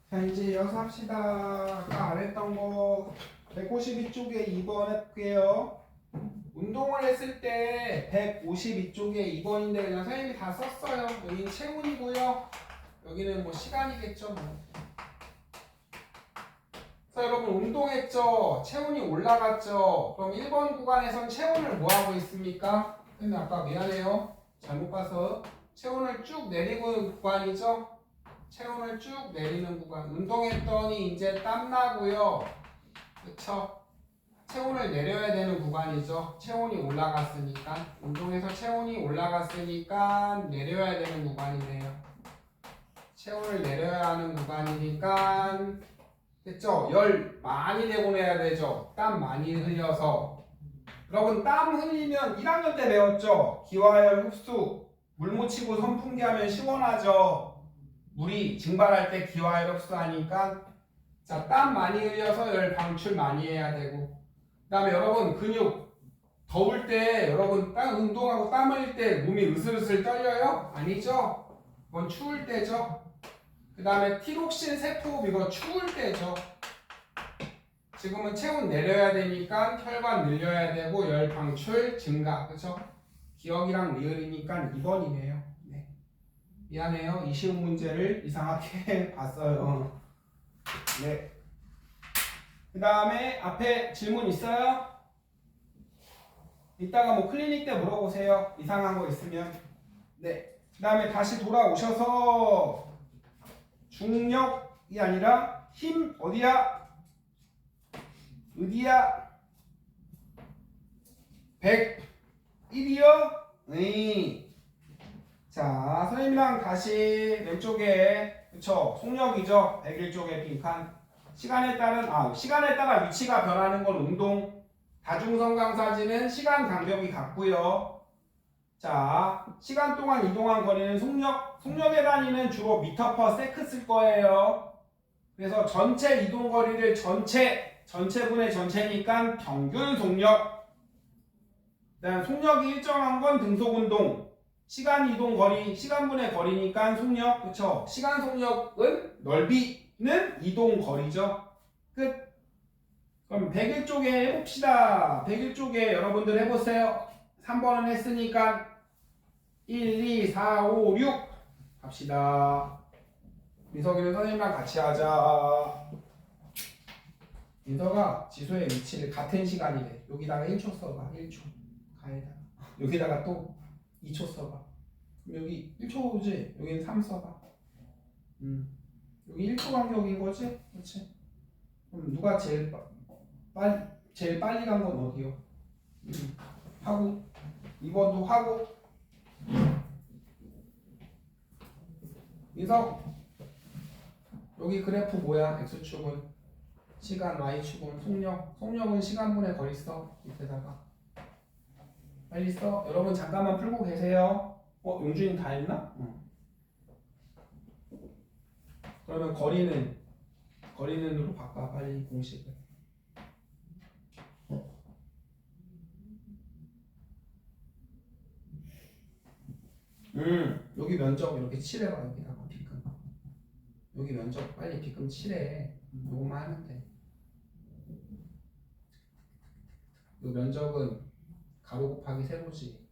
자, 이제 이어서 합시다. 아까 안 했던 거 152쪽에 2번 해볼게요. 운동을 했을 때 152쪽에 2번인데 그냥 선생님이 다 썼어요. 여기는 체온이고요. 여기는 뭐 시간이겠죠. 뭐. 자, 여러분 운동했죠? 체온이 올라갔죠? 그럼 1번 구간에선 체온을 뭐하고 있습니까? 선생님 아까 미안해요. 잘못 봐서 체온을 쭉 내리고 구간이죠? 체온을 쭉 내리는 구간. 운동했더니 이제 땀나고요. 그쵸? 체온을 내려야 되는 구간이죠. 체온이 올라갔으니까. 운동해서 체온이 올라갔으니까 내려야 되는 구간이네요. 체온을 내려야 하는 구간이니까 됐죠? 열 많이 내보내야 되죠. 땀 많이 흘려서. 여러분 땀 흘리면 1학년 때 배웠죠? 기와열 흡수. 물 묻히고 선풍기 하면 시원하죠. 물이 증발할 때 기와열 흡수하니까 자, 땀 많이 흘려서 열 방출 많이 해야 되고 그 다음에 여러분 근육 더울 때 여러분 운동하고 땀 흘릴 때 몸이 으슬으슬 떨려요? 아니죠? 그건 추울 때죠. 그 다음에 티록신 세포 이거 추울 때죠. 지금은 체온 내려야 되니까 혈관 늘려야 되고 열 방출 증가. 그렇죠? 기억이랑 리을이니까 2번이네요. 네. 미안해요. 이 쉬운 문제를 이상하게 봤어요. 네. 그 다음에 앞에 질문 있어요? 이따가 뭐 클리닉 때 물어보세요. 이상한 거 있으면. 네. 그 다음에 다시 돌아오셔서 중력이 아니라 힘 어디야? 어디야? 101이요? 네. 자, 선생님이랑 다시 왼쪽에 그쵸? 속력이죠. 101쪽에 빈칸. 시간에 따라 위치가 변하는 건 운동. 다중성 강사지는 시간 간격이 같고요. 자, 시간 동안 이동한 거리는 속력. 속력의 단위는 주로 미터 퍼 세크 쓸 거예요. 그래서 전체 이동 거리를 전체분의 전체니까 평균 속력. 그다음 속력이 일정한 건 등속 운동. 시간 이동 거리, 시간분의 거리니까 속력. 그쵸? 시간 속력은 넓이는 이동 거리죠. 끝. 그럼 101쪽에 해봅시다. 101쪽에 여러분들 해보세요. 3번은 했으니까 1, 2, 4, 5, 6 갑시다. 민석이는 선생님이랑 같이 하자. 민석아 지수의 위치를 같은 시간이래. 여기다가 1초 써봐. 1초 가에다. 여기다가 또 2초 써봐. 그럼 여기 1초지? 여기는 3 써봐. 여기 1초 간격인 거지? 그렇지? 그럼 누가 제일 빨리 간 건 어디요? 하고 2번도 하고 민석 여기 그래프 뭐야? X축은 시간, Y축은 속력은 시간분의 거리 써 밑에다가 빨리 써. 여러분 잠깐만 풀고 계세요. 용준이 다 했나? 그러면 거리는으로 바꿔 빨리 공식을. 여기 면적 이렇게 칠해봐. 여기다가 비금. 여기 면적 빨리 비금 칠해. 요것만 하면 돼. 이 면적은 가로 곱하기 세로지.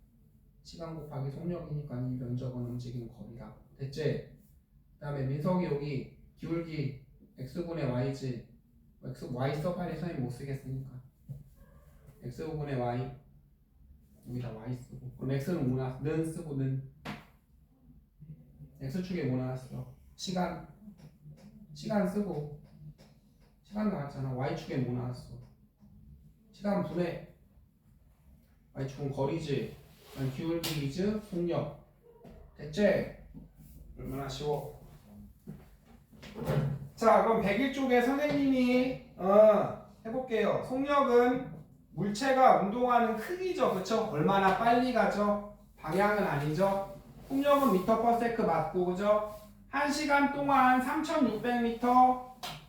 시간 곱하기 속력이니까 이 면적은 움직이는 거리다. 됐지? 그 다음에 민석이 여기 기울기 x분의 y지. y 써 빨리 선생님 못 쓰겠으니까. x분의 y 여기다 y 쓰고. 그럼 x는 뭐나? 는 쓰고 는. x축에 뭐 나왔어? 시간 쓰고. 시간 나왔잖아. y축에 뭐 나왔어? 시간 분의 y축은 거리지. 기울기 이즈 속력. 됐지? 얼마나 쉬워. 자, 그럼 101쪽에 선생님이 해볼게요. 속력은 물체가 운동하는 크기죠. 그쵸? 얼마나 빨리 가죠? 방향은 아니죠. 속력은 미터 퍼 세크 맞고 그죠? 1시간 동안 3600m.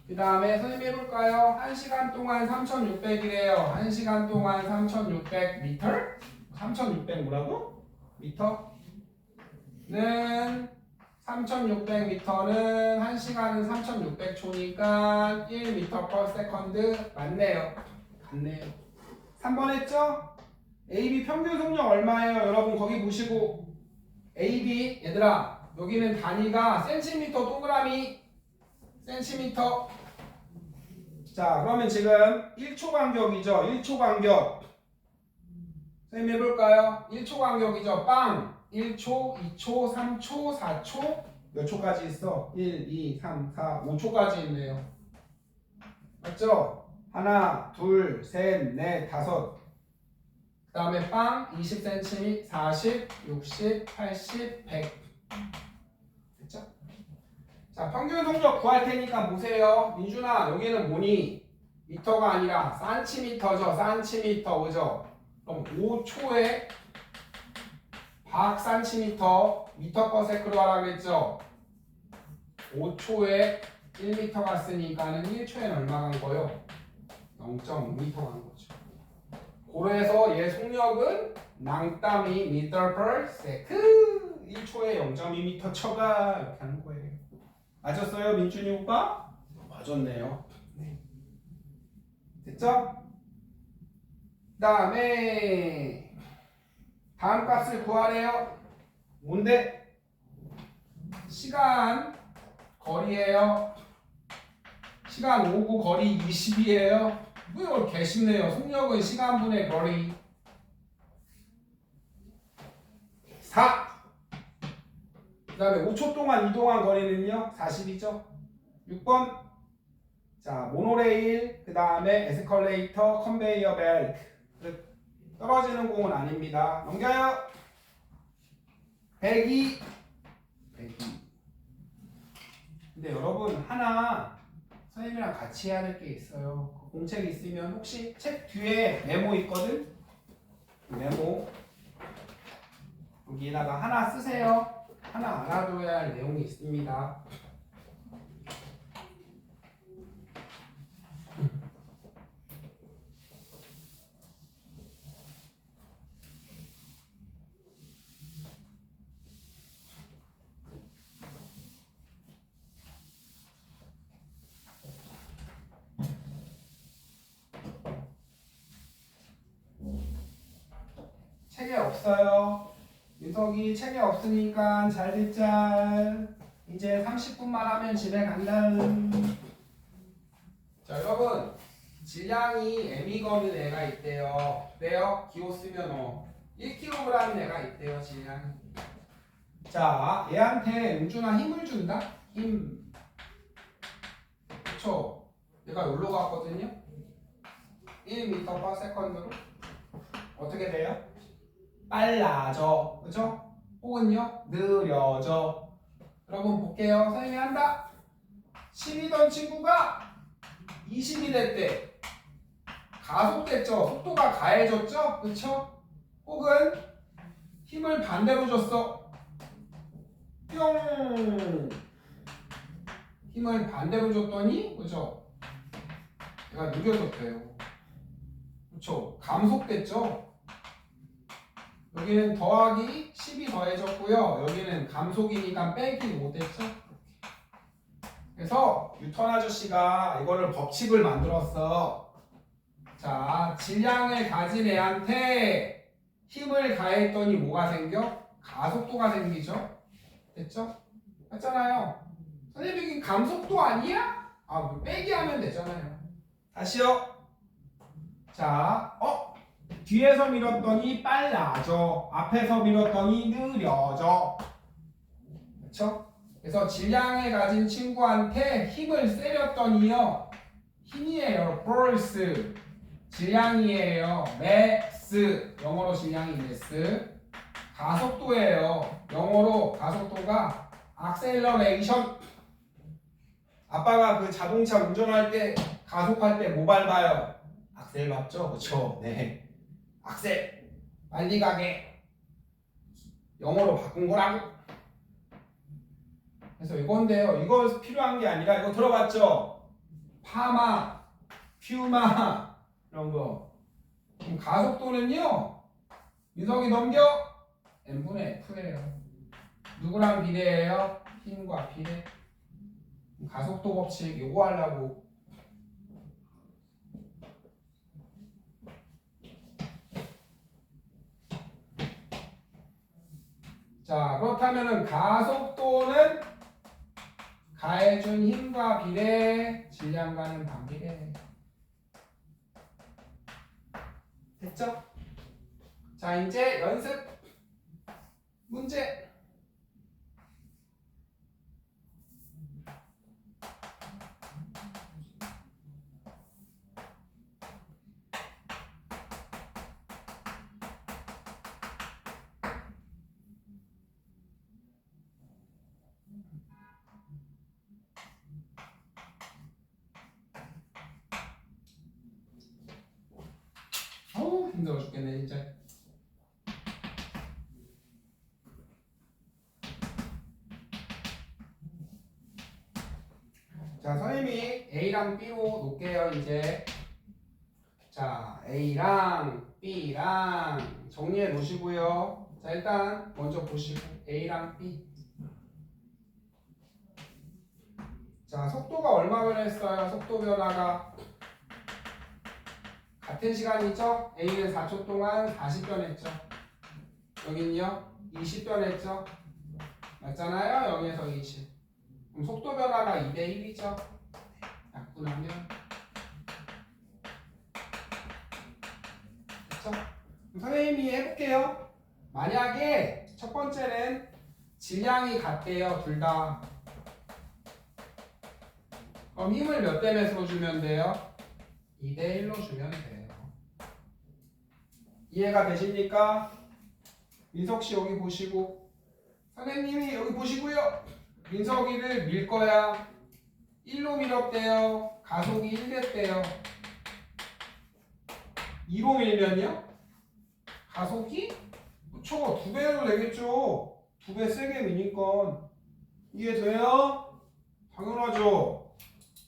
그 다음에 선생님 해볼까요? 1시간 동안 3600이래요. 1시간 동안 3600m? 3600 뭐라고? 미터는 3600m는 1시간은 3600초니까 1m/s 맞네요. 같네요. 3번 했죠? AB 평균 속력 얼마예요? 여러분 거기 보시고 AB 얘들아 여기는 단위가 센티미터 동그라미 센티미터. 자 그러면 지금 1초 간격이죠. 1초 간격 선생님 해볼까요? 1초 간격이죠. 빵 1초, 2초, 3초, 4초 몇 초까지 있어? 1, 2, 3, 4, 5초까지 있네요. 맞죠? 하나, 둘, 셋, 넷, 다섯. 그 다음에 빵 20cm, 40, 60, 80, 100. 됐죠? 자 평균 속력 구할 테니까 보세요. 민준아 여기는 뭐니? 미터가 아니라 센티미터죠. 센티미터 그죠? 그럼 5초에 박 센티미터 미터/s 하라 그랬죠? 5초에 1m 갔으니까는 1초에는 얼마 간 거요? 0.5m 간 거죠. 고래서 얘 속력은 낭땀이 m/s 1초에 0.2m 쳐가 이렇게 하는 거예요. 맞았어요 민준이 오빠? 맞았네요. 네. 됐죠? 그 다음에 다음 값을 구하래요. 뭔데? 시간 거리예요. 시간 5구 거리 20이에요. 뭐 이걸 개쉽네요. 속력은 시간분의 거리 4. 그 다음에 5초 동안 이동한 거리는요 40이죠. 6번 자 모노레일 그 다음에 에스컬레이터 컨베이어 벨트 떨어지는 공은 아닙니다. 넘겨요. 102. 근데 여러분 하나 선생님이랑 같이 해야 될 게 있어요. 공책 있으면 혹시 책 뒤에 메모 있거든? 메모 여기다가 하나 쓰세요. 하나 알아둬야 할 내용이 있습니다. 책에 없어요. 유석이 책에 없으니까 잘 듣자. 이제 30분만 하면 집에 간다. 자 여러분 질량이 m이거든 애가 있대요. 그래요? 기호 쓰면 1kg 애가 있대요. 질량이. 자 얘한테 은준아 힘을 준다. 힘. 그쵸? 얘가 여기로 갔거든요. 1m/s로 어떻게 돼요? 빨라져. 그죠? 혹은요 느려져. 여러분 볼게요. 선생님이 한다. 10이던 친구가 20이 됐대. 가속됐죠. 속도가 가해졌죠. 그쵸? 혹은 힘을 반대로 줬어. 뿅. 힘을 반대로 줬더니 그죠? 얘가 느려졌대요. 그쵸? 감속됐죠. 여기는 더하기 10이 더해졌고요. 여기는 감속이니까 빼기 못했죠. 그래서 뉴턴 아저씨가 이거를 법칙을 만들었어. 자, 질량을 가진 애한테 힘을 가했더니 뭐가 생겨? 가속도가 생기죠. 됐죠? 맞잖아요. 선생님 이게 감속도 아니야? 아, 빼기 하면 되잖아요. 다시요. 자, 뒤에서 밀었더니 빨라져. 앞에서 밀었더니 느려져. 그렇죠? 그래서 질량을 가진 친구한테 힘을 세렸더니요. 힘이에요. force. 질량이에요. mass. 영어로 질량이 mass. 가속도예요. 영어로 가속도가 acceleration. 아빠가 그 자동차 운전할 때 가속할 때 뭐 밟아요? 악셀 밟죠? 그렇죠? 네. 악셀 빨리 가게 영어로 바꾼 거라고. 그래서 이건데요. 이거 필요한 게 아니라 이거 들어봤죠? 파마, 퓨마 이런 거. 그럼 가속도는요. 민석이 넘겨 n분의 f예요. 누구랑 비례해요? 힘과 비례. 가속도 법칙 요거 하려고. 자, 그렇다면은 가속도는 가해준 힘과 비례, 질량과는 반비례. 됐죠? 자, 이제 연습 문제. 어우, 힘들어 죽겠네 진짜. 자, 선생님이 A랑 B로 놓을게요 이제. 자, A랑 B랑 정리해 놓으시고요. 자, 일단 먼저 보시고 A랑 B. 자, 속도가 얼마 변했어요? 속도 변화가 같은 시간이죠? A는 4초 동안 40변했죠. 여기는요? 20변했죠? 맞잖아요? 0에서 20. 그럼 속도 변화가 2대 1이죠? 약분하면 됐죠? 그럼 선생님이 해볼게요. 만약에 첫 번째는 질량이 같대요. 둘 다. 그럼 힘을 몇 대 몇으로 주면 돼요? 2대 1로 주면 돼요. 이해가 되십니까? 민석씨 여기 보시고, 선생님이 여기 보시고요. 민석이를 밀 거야. 1로 밀었대요. 가속이 1 됐대요. 2로 밀면요? 가속이? 그쵸, 2배로 되겠죠. 2배 세게 미니까. 이해돼요? 당연하죠.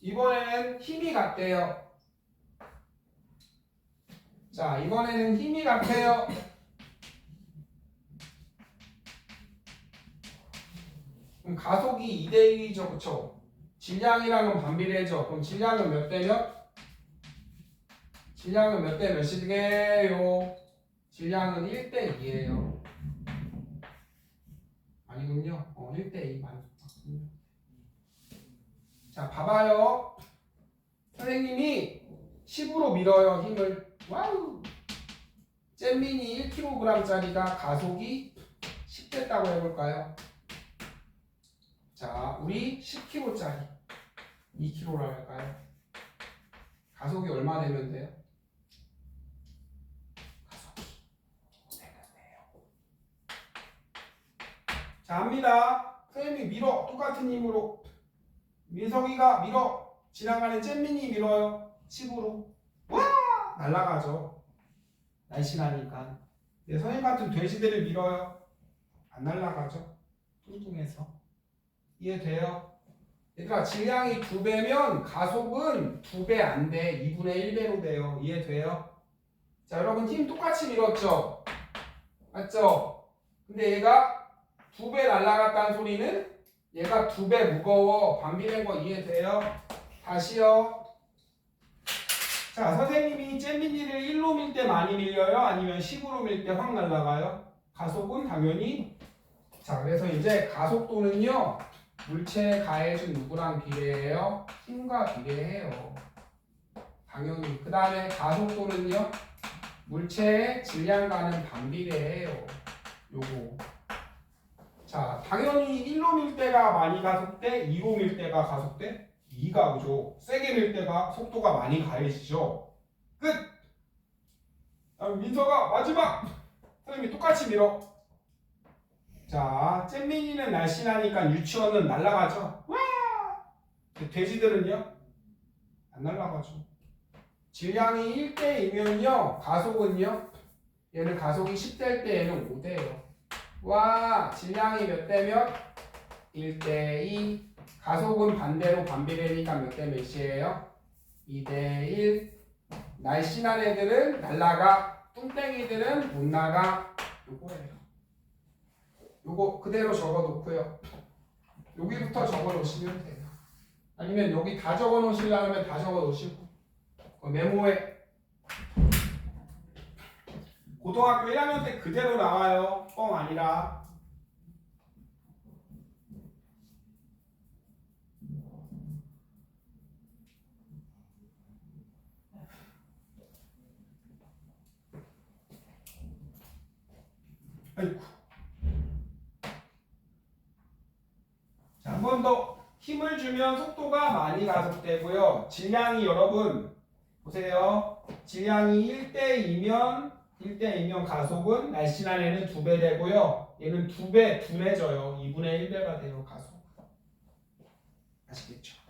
이번에는 힘이 같대요. 자, 이번에는 힘이 같아요. 그럼 가속이 2대 1이죠. 그쵸? 질량이랑은 반비례죠. 그럼 질량은 몇 대 몇? 질량은 몇 대 몇이게요? 질량은 1대 2예요. 아니군요. 1대 2 맞군요. 자, 봐봐요. 선생님이 10으로 밀어요. 힘을. 와우. 잼민이 1kg짜리가 가속이 10 됐다고 해볼까요? 자, 우리 10kg짜리 2kg로 할까요? 가속이 얼마 되면 돼요? 가속이 5되면 돼요. 자, 합니다. 선생님이 밀어. 똑같은 힘으로. 민석이가 밀어. 지나가는 잼민이 밀어요. 10으로. 와! 날아가죠. 날씬하니까. 네, 선생님 같은 돼지들을 밀어요. 안 날아가죠. 뚱뚱해서. 이해돼요? 얘들아, 질량이 2배면 가속은 2배 안 돼. 2분의 1배로 돼요. 이해돼요? 자, 여러분 힘 똑같이 밀었죠? 맞죠? 근데 얘가 2배 날아갔다는 소리는 얘가 2배 무거워. 반비례인 거 이해돼요? 다시요. 자, 선생님이 잼민이를 1로 밀 때 많이 밀려요? 아니면 10으로 밀 때 확 날아가요? 가속은 당연히. 자, 그래서 이제 가속도는요, 물체에 가해준 누구랑 비례해요? 힘과 비례해요. 당연히. 그 다음에 가속도는요, 물체의 질량과는 반비례해요. 요거. 자, 당연히 1로 밀 때가 많이 가속돼, 2로 밀 때가 가속돼? 2가 그죠. 세게 밀 때가 속도가 많이 가해지죠. 끝! 다음 민서가 마지막! 선생님이 똑같이 밀어. 자, 잼민이는 날씬하니까 유치원은 날아가죠. 와! 돼지들은요? 안 날아가죠. 질량이 1대2면요, 가속은요, 얘는 가속이 10대일 때 얘는 5대예요. 와, 질량이 몇 대 몇? 1대2. 가속은 반대로 반비례니까 몇 대 몇이에요? 2대1. 날씬한 애들은 날아가, 뚱땡이들은 못 나가. 요거예요. 요거 그대로 적어 놓고요. 여기부터 적어 놓으시면 돼요. 아니면 여기 다 적어 놓으시려면 다 적어 놓으시고 메모에 고등학교 1학년 때 그대로 나와요. 뻥 아니라. 아이고. 자, 한 번 더 힘을 주면 속도가 많이 가속되고요. 질량이 여러분 보세요. 질량이 1대2면 가속은 날씬한 애는 2배 되고요. 얘는 2배, 둔해져요. 2분의 1배가 돼요. 가속. 아시겠죠?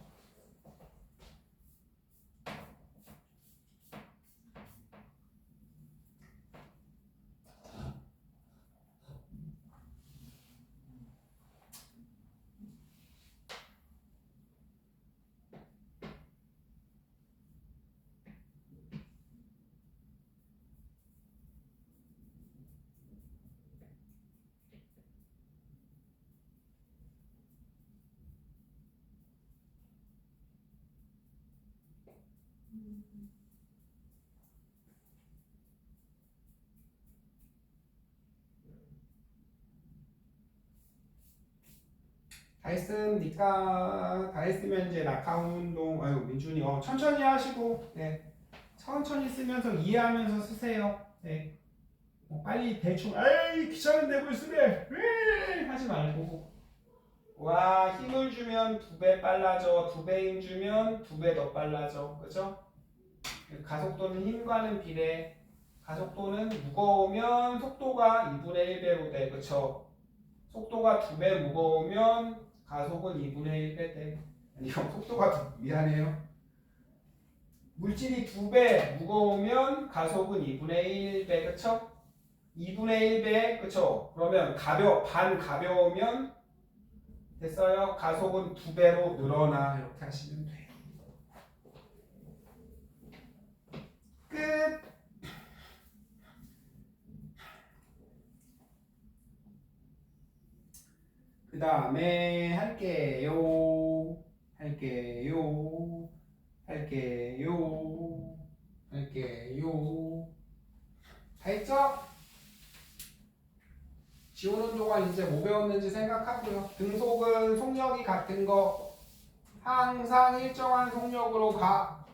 다 했습니까? 다 했으면 이제 낙하운 운동, 아유 민준이 천천히 하시고, 네, 천천히 쓰면서 이해하면서 쓰세요. 네, 빨리 대충, 에이 귀찮은 내부를 쓰래, 하지 말고, 와 힘을 주면 2배 빨라져, 2배 힘 주면 2배 더 빨라져, 그죠? 가속도는 힘과는 비례. 가속도는 무거우면 속도가 2분의 1배로 돼, 그쵸? 속도가 2배 무거우면 가속은 2분의 1배 돼. 아니 형 속도가 미안해요. 물질이 2배 무거우면 가속은 2분의 1배, 그쵸? 2분의 1배, 그쵸? 그러면 반 가벼우면 됐어요? 가속은 2배로 늘어나. 이렇게 하시면 돼요. 끝! 그 다음에 할게요. 다 했죠? 지우는 동안 이제 뭐 배웠는지 생각하고요. 등속은 속력이 같은 거 항상 일정한 속력으로 가.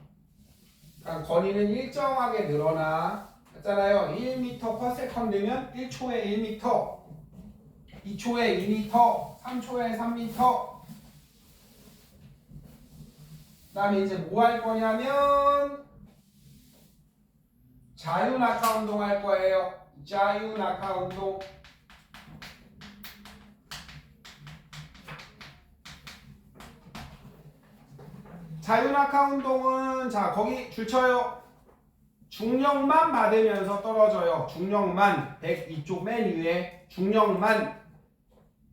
그러니까 거리는 일정하게 늘어나. 했잖아요. 1m/s면 1초에 1m, 2초에 2m, 3초에 3m. 그 다음에 이제 뭐 할 거냐면 자유낙하 운동 할 거예요. 자유낙하 운동. 자유낙하 운동은 자 거기 줄 쳐요. 중력만 받으면서 떨어져요. 중력만 102쪽 맨 위에 중력만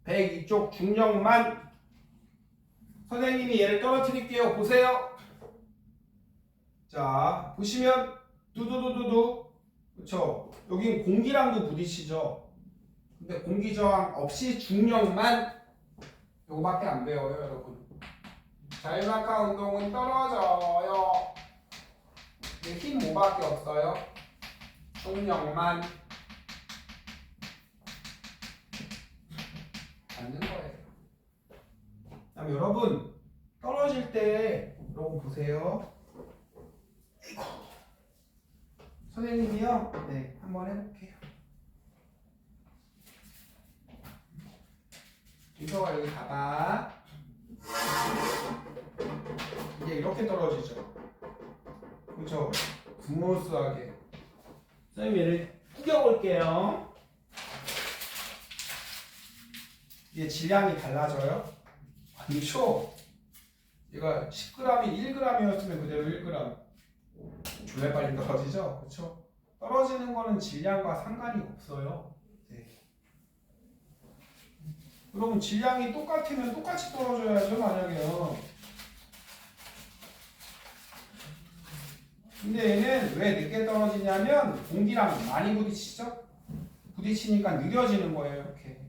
102쪽 중력만. 선생님이 얘를 떨어뜨릴게요. 보세요. 자 보시면 두두두두두, 그쵸? 여긴 공기랑도 부딪히죠. 근데 공기 저항 없이 중력만. 요거밖에 안 배워요, 여러분. 자유낙하 운동은 떨어져요. 근데 힘 뭐밖에 없어요? 중력만. 맞는 거예요. 그다음 여러분 떨어질 때 여러분 보세요. 선생님이요? 네, 한번 해볼게요. 이서가 여기 봐봐. 이게 이렇게 떨어지죠. 그렇죠? 스무스하게. 선생님 얘를 구겨볼게요. 이게 질량이 달라져요? 아니죠. 얘가 10g이 1g이었으면 그대로 1g. 졸래 빨리 떨어지죠? 그렇죠? 떨어지는 거는 질량과 상관이 없어요. 네. 그러면 질량이 똑같으면 똑같이 떨어져야죠, 만약에요. 근데 얘는 왜 늦게 떨어지냐면 공기랑 많이 부딪히죠? 부딪히니까 느려지는 거예요, 이렇게.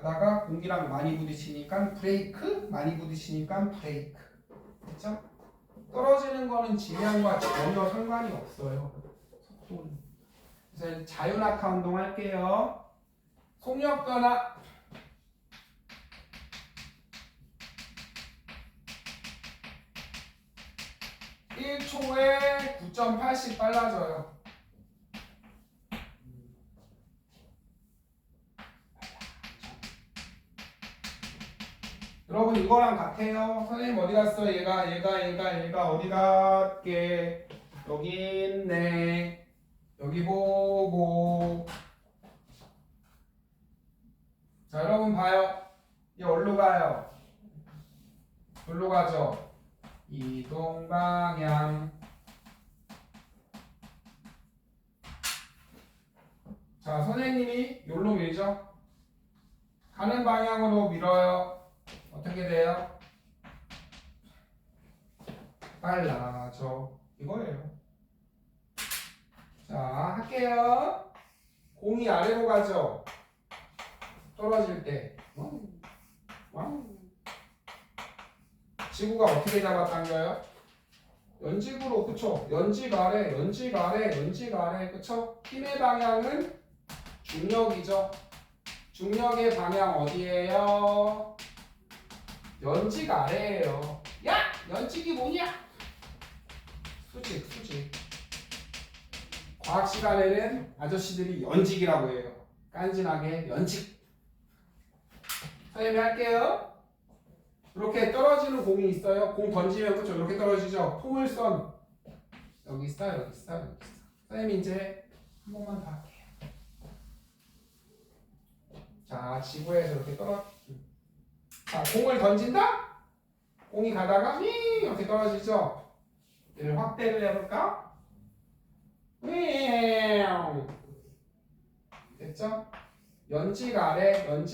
가다가 공기랑 많이 부딪히니까 브레이크, 많이 부딪히니까 브레이크. 됐죠? 떨어지는 거는 질량과 전혀 상관이 없어요. 속도는. 그래서 자유낙하 운동 할게요. 속력 변화. 1초에 9.8씩 빨라져요. 여러분 이거랑 같아요. 선생님 어디 갔어? 얘가 어디 갔게? 여기 있네. 여기 보고. 자 여러분 봐요. 얘 어디로 가요? 어디로 가죠? 이동 방향. 자 선생님이 여기로 밀죠? 가는 방향으로 밀어요. 어떻게 돼요? 빨라져. 이거예요. 자, 할게요. 공이 아래로 가죠? 떨어질 때. 지구가 어떻게 잡아당겨요? 연직으로, 그쵸? 연직 아래, 그쵸? 힘의 방향은 중력이죠. 중력의 방향 어디예요? 연직 아래예요. 야! 연직이 뭐냐? 수직. 과학 시간에는 아저씨들이 연직이라고 해요. 깐진하게 연직. 선생님이 할게요. 이렇게 떨어지는 공이 있어요. 공 던지면 그쵸? 이렇게 떨어지죠? 포물선. 여기 있어. 선생님이 이제 한 번만 더 할게요. 자, 지구에서 이렇게 자, 공을 던진다? 공이 가다가 이렇게 떨어지죠? 얘를 확대를 해볼까? 됐죠? 연직 아래예요.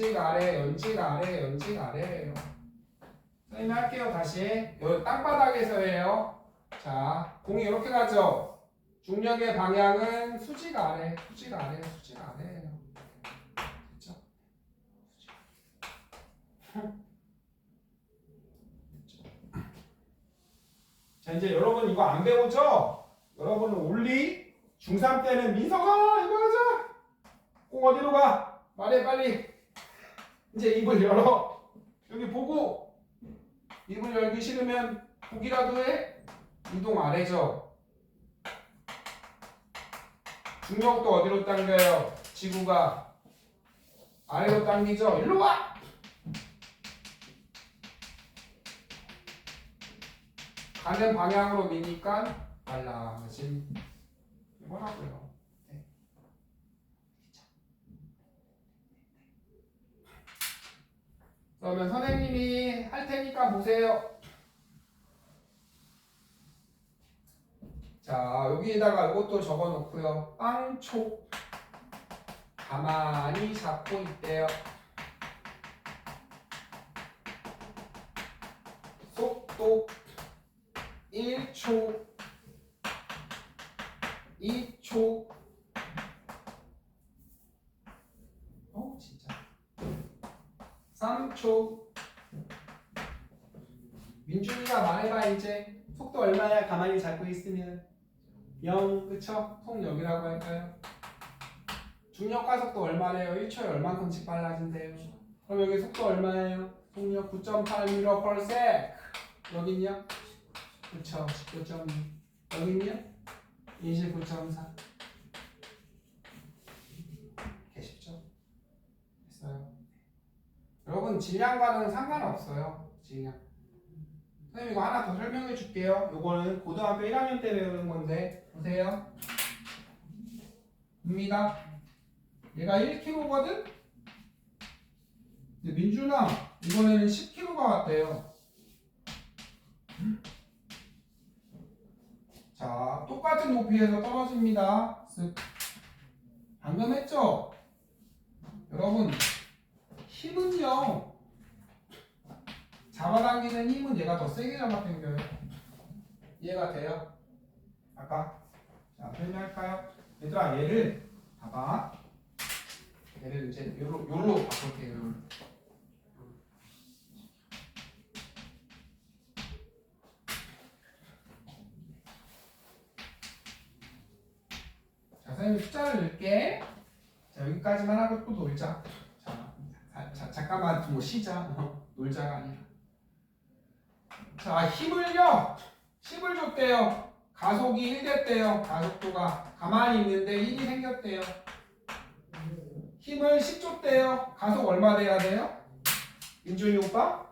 선생님이 할게요. 다시 여기 땅바닥에서 해요. 자, 공이 이렇게 가죠? 중력의 방향은 수직 아래예요. 됐죠? 자 이제 여러분 이거 안 배우죠? 여러분은 올리 중3 때는 민석아 이거 하자. 공 어디로 가? 말해 빨리. 이제 입을 열어. 여기 보고. 입을 열기 싫으면 보기라도 해. 이동 아래죠. 중력도 어디로 당겨요? 지구가 아래로 당기죠. 일로 와. 가는 방향으로 미니까 빨라진 이거라고요. 네. 그러면 선생님이 할 테니까 보세요. 자 여기에다가 이것도 적어 놓고요. 빵촉 가만히 잡고 있대요. 속도 1초 2초 진짜 3초 민준이가 말해봐 이제 속도 얼마야 가만히 잡고 있으면 0 그쵸? 속 0이라고 할까요? 중력과 속도 얼마래요? 1초에 얼만큼씩 빨라진대요. 그럼 여기 속도 얼마예요? 속력 9.8m/s 여긴요? 그쵸 19.2 여긴요? 29.4 이렇게 쉽죠? 됐어요. 여러분 질량과는 상관없어요. 질량. 선생님 이거 하나 더 설명해 줄게요. 요거는 고등학교 1학년 때 배우는 건데 보세요. 봅니다. 얘가 1kg거든? 근데 민준아 이번에는 10kg가 왔대요. 자 똑같은 높이에서 떨어집니다. 방금 했죠? 여러분 힘은요 잡아당기는 힘은 얘가 더 세게 잡아당겨요. 이해가 돼요? 아까 자 설명할까요? 얘들아 얘를 봐봐. 얘를 이제 요로 바꿀게요. 요로. 자, 선생님 숫자를 넣을게. 자, 여기까지만 하고 또 놀자. 잠깐만 뭐 쉬자. 놀자가 아니라. 자, 힘을요. 10을 줬대요. 가속이 1 됐대요. 가속도가 가만히 있는데 1이 생겼대요. 힘을 10 줬대요. 가속 얼마 돼야 돼요? 민준이 오빠?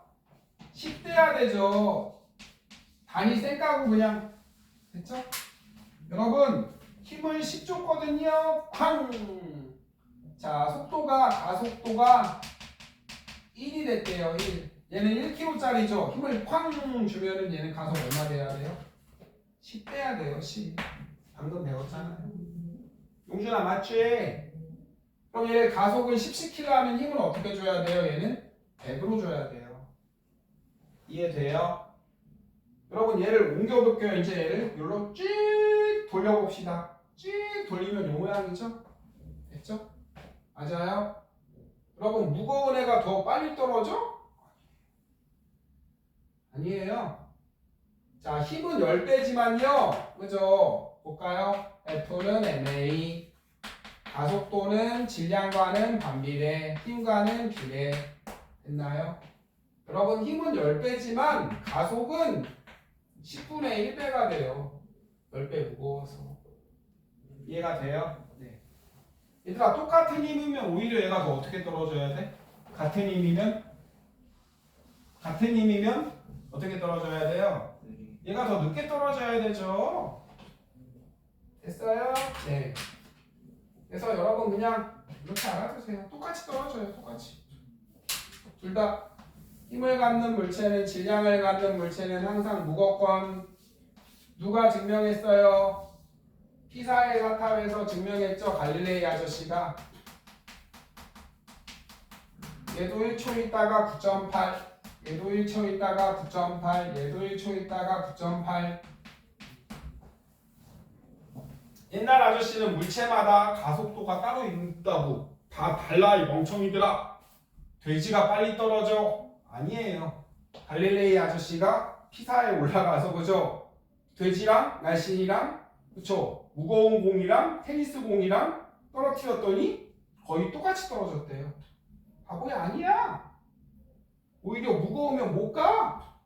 10 돼야 되죠. 단위 쌩까고 그냥 됐죠? 여러분 힘을 10 줬거든요. 쾅! 자, 가속도가 1이 됐대요. 1. 얘는 1kg짜리죠. 힘을 쾅 주면은 얘는 가속 얼마 돼야 돼요? 10 돼야 돼요. 10. 방금 배웠잖아요. 용준아 맞지? 그럼 얘 가속을 10 하면 힘을 어떻게 줘야 돼요? 얘는 100으로 줘야 돼요. 이해돼요? 여러분 얘를 옮겨볼게요. 이제 얘를 여기로 쭉 돌려봅시다. 쭉 돌리면 이 모양이죠? 됐죠? 맞아요? 여러분 무거운 애가 더 빨리 떨어져? 아니에요. 자, 힘은 10배지만요. 그죠? 볼까요? F는 MA, 가속도는 질량과는 반비례, 힘과는 비례. 됐나요? 여러분 힘은 10배지만 가속은 10분의 1배가 돼요. 10배 무거워서. 이해가 돼요? 네. 얘들아 똑같은 힘이면 오히려 얘가 더 어떻게 떨어져야 돼? 같은 힘이면 어떻게 떨어져야 돼요? 얘가 더 늦게 떨어져야 되죠. 됐어요? 네. 그래서 여러분 그냥 이렇게 알아두세요. 똑같이 떨어져요. 똑같이. 둘 다 힘을 갖는 물체는 질량을 갖는 물체는 항상 무겁건 누가 증명했어요? 피사의 사탑에서 증명했죠. 갈릴레이 아저씨가. 얘도 1초 있다가 9.8, 얘도 1초 있다가 9.8, 얘도 1초 있다가 9.8. 옛날 아저씨는 물체마다 가속도가 따로 있다고. 다 달라 이 멍청이들아. 돼지가 빨리 떨어져. 아니에요. 갈릴레이 아저씨가 피사에 올라가서 그죠? 돼지랑 날씬이랑 그쵸? 무거운 공이랑 테니스 공이랑 떨어뜨렸더니 거의 똑같이 떨어졌대요. 바보야 아니야. 오히려 무거우면 못 가.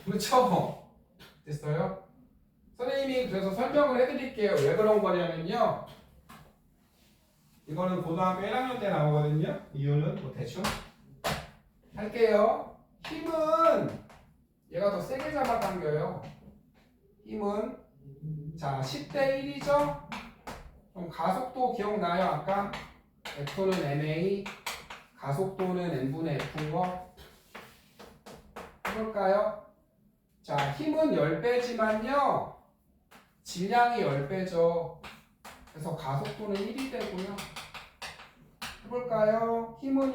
그렇죠? 됐어요? 선생님이 그래서 설명을 해드릴게요. 왜 그런 거냐면요. 이거는 고등학교 1학년 때 나오거든요. 이유는 뭐 대충 할게요. 힘은 얘가 더 세게 잡아당겨요. 힘은 자 10대 1이죠. 그럼 가속도 기억나요? 아까 F는 MA, 가속도는 N분의 F인 거 해볼까요? 자 힘은 10배지만요 질량이 10배죠. 그래서 가속도는 1이 되고요. 해볼까요? 힘은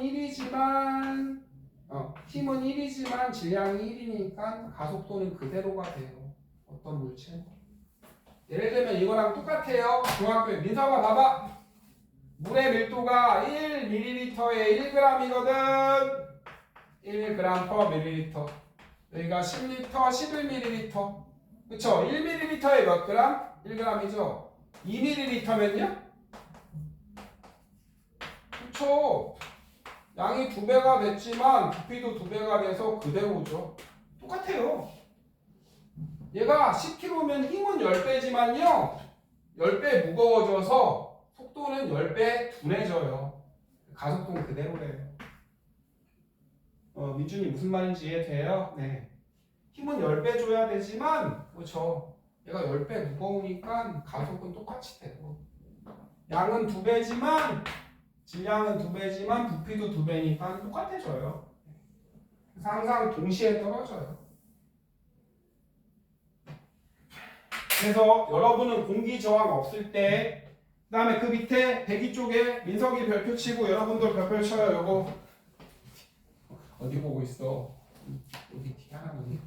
1이지만 질량이 1이니까 가속도는 그대로가 돼요. 어떤 물체? 예를 들면 이거랑 똑같아요. 중학교에 민서가 봐봐. 물의 밀도가 1ml에 1g이거든. 1g/ml. 여기가 10L, 11ml. 그쵸? 1ml에 몇 g? 1g이죠. 2ml면요? 그쵸? 양이 2배가 됐지만 부피도 2배가 돼서 그대로죠. 똑같아요. 얘가 10kg면 힘은 10배지만요 10배 무거워져서 속도는 10배 둔해져요. 가속도는 그대로래요. 민준이 무슨 말인지 이해돼요? 네. 힘은 10배 줘야 되지만 그렇죠. 얘가 10배 무거우니까 가속은 똑같이 되고 양은 2배지만 질량은 2배지만 부피도 2배니까 똑같아져요. 그래서 항상 동시에 떨어져요. 그래서 여러분은 공기 저항 없을 때 그 다음에 그 밑에 대기 쪽에 민석이 별표 치고 여러분도 별표 쳐요. 요거 어디 보고 있어? 여기 뒤에 하나 보니?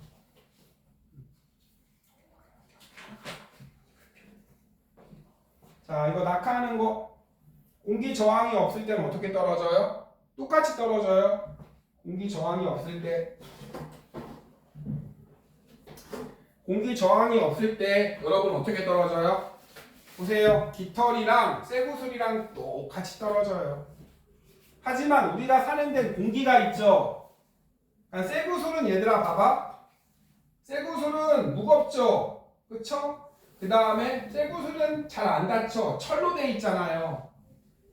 자 이거 낙하하는 거 공기 저항이 없을 때는 어떻게 떨어져요? 똑같이 떨어져요. 공기 저항이 없을 때 여러분 어떻게 떨어져요? 보세요. 깃털이랑 쇠구슬이랑 똑같이 떨어져요. 하지만 우리가 사는 데는 공기가 있죠. 쇠구슬은 얘들아 봐봐. 쇠구슬은 무겁죠. 그쵸? 그 다음에 쇠구슬은 잘 안 닿죠. 철로 돼 있잖아요.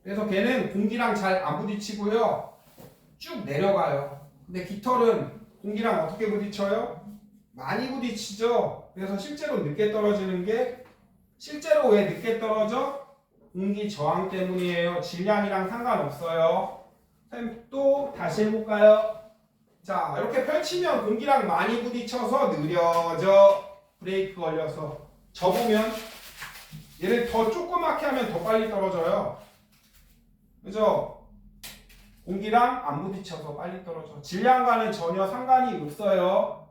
그래서 걔는 공기랑 잘 안 부딪히고요. 쭉 내려가요. 근데 깃털은 공기랑 어떻게 부딪혀요? 많이 부딪히죠. 그래서 실제로 늦게 떨어지는 게 실제로 왜 늦게 떨어져? 공기 저항 때문이에요. 질량이랑 상관없어요. 선생님 또 다시 해볼까요? 자, 이렇게 펼치면 공기랑 많이 부딪혀서 느려져. 브레이크 걸려서. 접으면 얘를 더 조그맣게 하면 더 빨리 떨어져요. 그죠? 공기랑 안 부딪혀서 빨리 떨어져. 질량과는 전혀 상관이 없어요.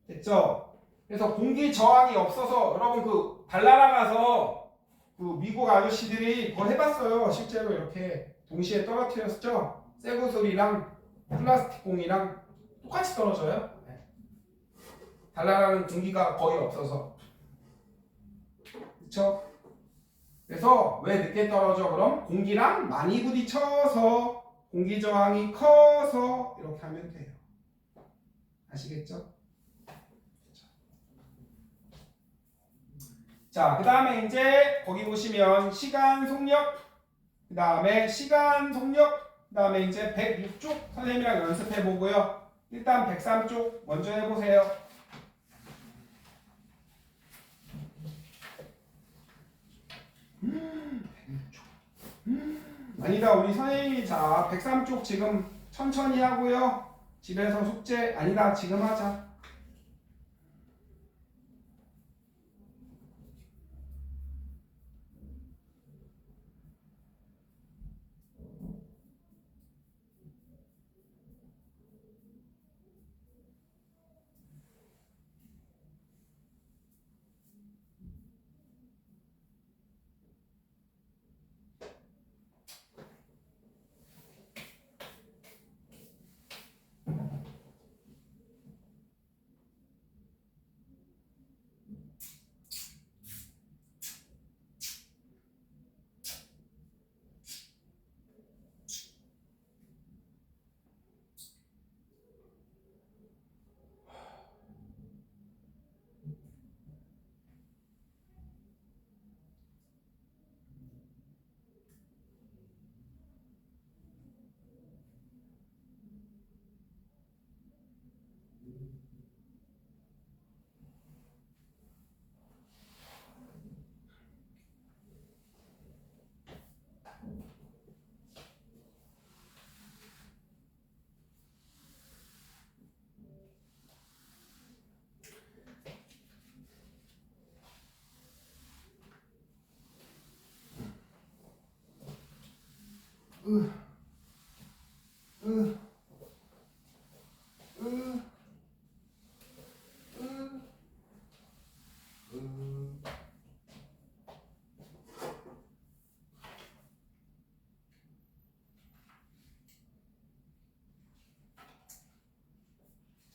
됐죠? 그래서 공기 저항이 없어서 여러분 그 달나라 가서 그 미국 아저씨들이 그걸 해봤어요. 실제로 이렇게 동시에 떨어뜨렸죠? 쇠구슬이랑 플라스틱 공이랑 똑같이 떨어져요. 네. 달나라는 공기가 거의 없어서. 그쵸? 그래서 왜 늦게 떨어져? 그럼 공기랑 많이 부딪혀서 공기 저항이 커서 이렇게 하면 돼요. 아시겠죠? 자, 그 다음에 이제 거기 보시면 시간 속력, 그 다음에 시간 속력, 그 다음에 이제 106쪽 선생님이랑 연습해 보고요. 일단 103쪽 먼저 해보세요. 아니다, 우리 선생님이 자 103쪽 지금 천천히 하고요. 집에서 숙제 아니다, 지금 하자.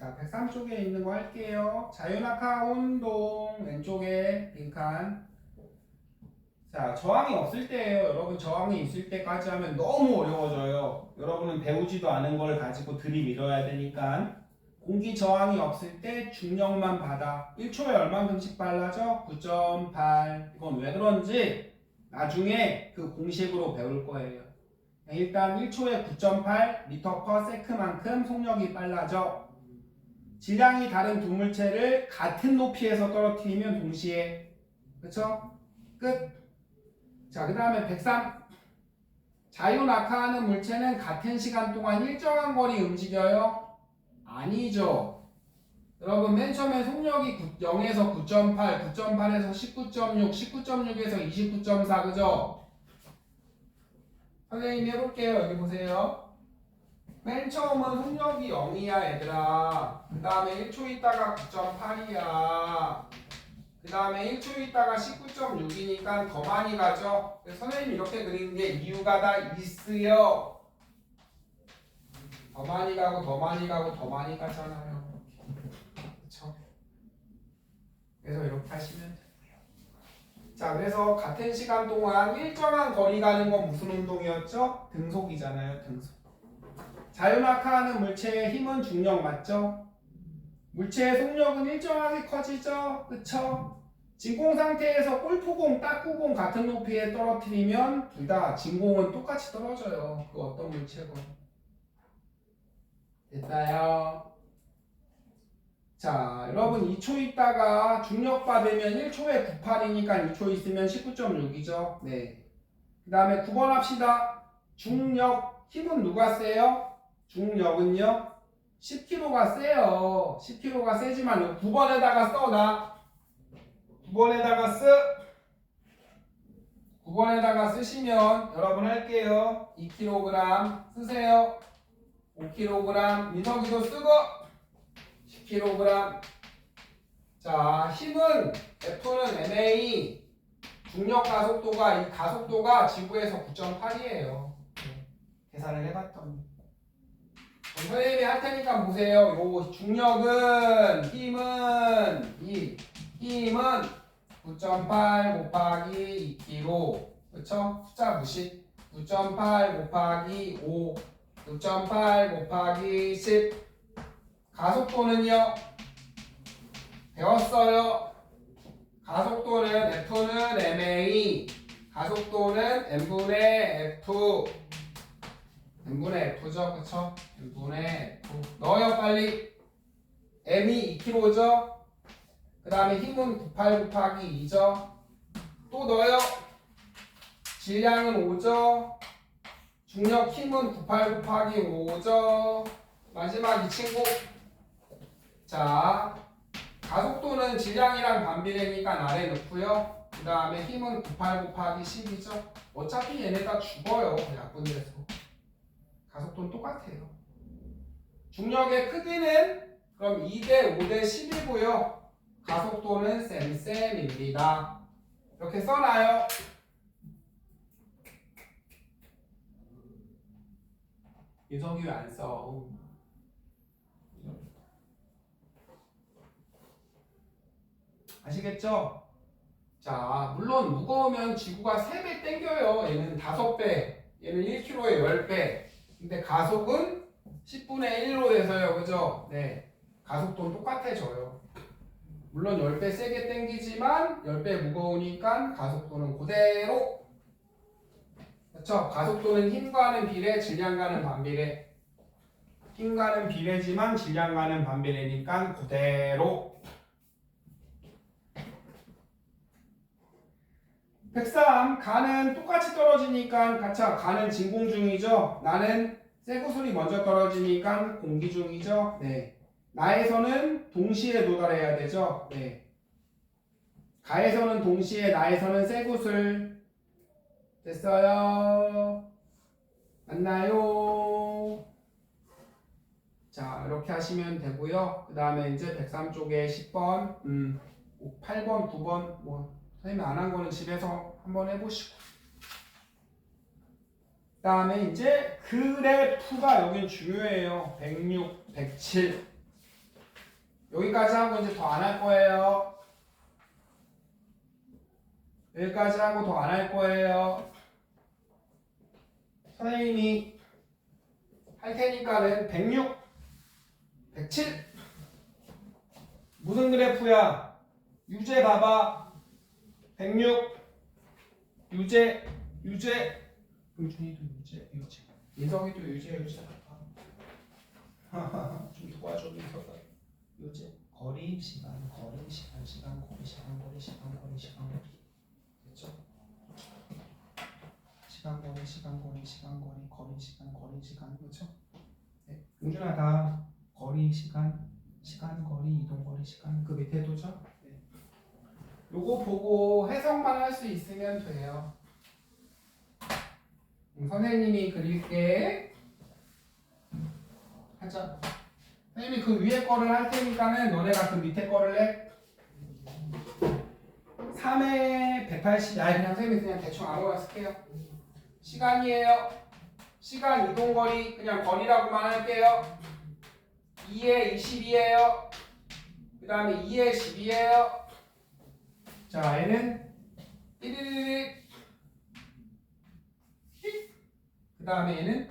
자, 103쪽에 있는 거 할게요. 자유낙하 운동 왼쪽에 빈칸. 자, 저항이 없을 때예요. 여러분 저항이 있을 때까지 하면 너무 어려워져요. 여러분은 배우지도 않은 걸 가지고 들이밀어야 되니까. 공기 저항이 없을 때 중력만 받아. 1초에 얼만큼씩 빨라져? 9.8. 이건 왜 그런지 나중에 그 공식으로 배울 거예요. 일단 1초에 9.8 m/s만큼 속력이 빨라져. 질량이 다른 두 물체를 같은 높이에서 떨어뜨리면 동시에. 그쵸? 끝. 자, 그 다음에 103. 자유낙하하는 물체는 같은 시간 동안 일정한 거리 움직여요? 아니죠. 여러분 맨 처음에 속력이 0에서 9.8, 9.8에서 19.6, 19.6에서 29.4 그죠? 선생님이 해볼게요. 여기 보세요. 맨 처음은 속력이 0이야 얘들아. 그 다음에 1초 있다가 9.8이야. 그 다음에 1초 있다가 19.6이니까 더 많이 가죠. 선생님이 이렇게 그리는 게 이유가 다 있어요. 더 많이 가고 더 많이 가고 더 많이 가잖아요. 그렇죠? 그래서 이렇게 하시면 되고요. 자, 그래서 같은 시간 동안 일정한 거리 가는 건 무슨 운동이었죠? 등속이잖아요. 등속. 자유낙하하는 물체의 힘은 중력 맞죠? 물체의 속력은 일정하게 커지죠? 그쵸? 진공 상태에서 골프공, 딱구공 같은 높이에 떨어뜨리면 둘 다 진공은 똑같이 떨어져요. 그 어떤 물체건. 됐나요? 자, 여러분 2초 있다가 중력 받으면 1초에 98이니까 2초 있으면 19.6이죠? 네. 그 다음에 9번 합시다. 중력, 힘은 누가 세요? 중력은요? 10kg가 세요. 10kg가 세지만 9번에다가 써놔. 9번에다가 쓰시면 여러분 할게요. 2kg 쓰세요. 5kg 민석이도 쓰고 10kg. 자, 힘은 F는 ma 중력 가속도가 이 가속도가 지구에서 9.8이에요. 계산을 해봤더니. 선생님이 할 테니까 보세요. 요 중력은 힘은 9.8 곱하기 2kg. 그쵸? 숫자 무시. 9.8 곱하기 5. 9.8 곱하기 10. 가속도는요? 배웠어요. 가속도는 F는 ma. 가속도는 n분의 F. n분의 F죠. 그쵸? n분의 F. 넣어요, 빨리. m이 2kg죠? 그 다음에 힘은 98 곱하기 2죠? 또 넣어요. 질량은 5죠? 중력 힘은 98 곱하기 5죠? 마지막 이 친구. 자, 가속도는 질량이랑 반비례니까 아래 넣고요. 그 다음에 힘은 98 곱하기 10이죠? 어차피 얘네 다 죽어요. 약분돼서. 가속도는 똑같아요. 중력의 크기는 그럼 2대 5대 10이고요. 가속도는 쌤쌤입니다. 이렇게 써놔요. 유석이 왜 안 써? 아시겠죠? 자, 물론 무거우면 지구가 3배 땡겨요. 얘는 5배, 얘는 1kg에 10배. 근데 가속은 10분의 1로 돼서요. 그죠? 네. 가속도는 똑같아져요. 물론 10배 세게 땡기지만 10배 무거우니까 가속도는 그대로. 그렇죠? 가속도는 힘과는 비례, 질량과는 반비례. 힘과는 비례지만 질량과는 반비례니까 그대로. 103. 가는 똑같이 떨어지니까 가는 진공 중이죠. 나는 쇠구슬이 먼저 떨어지니까 공기 중이죠. 네. 나에서는 동시에 도달해야 되죠. 네. 가에서는 동시에, 나에서는 쇠구슬. 됐어요? 맞나요? 자, 이렇게 하시면 되고요. 그 다음에 이제 103쪽에 10번, 8번, 9번, 뭐 선생님이 안 한 거는 집에서 한번 해보시고. 그 다음에 이제 그래프가 여긴 중요해요. 106, 107. 여기까지 하고 이제 더 안 할 거예요. 여기까지 하고 더 안 할 거예요. 선생님이 할 테니까는 106, 107. 무슨 그래프야? 유제 봐봐. 106. 유제. 용준이도 유제. 인성이도 유제. 좀 도와줘, 민서가. 유제. 거리, 시간, 거리, 시간, 거리, 시간, 거리. 됐죠? 시간, 거리, 거리, 시간. 그렇죠? 네. 용준아 다 거리, 시간, 거리, 이동 거리, 시간. 그 밑에 도죠? 네. 요거 보고 해석만 할 수 있으면 돼요. 선생님이 그릴게. 하자. 선생님이 그 위에 거를 할 테니까는 너네가 그 밑에 거를 해. 3에 180, 그냥 선생님이 그냥 대충 아무거나 쓸게요. 시간이에요. 시간 이동거리, 그냥 거리라고만 할게요. 2에 20이에요. 그 다음에 2에 10이에요. 자, 얘는 111, 그 다음에 얘는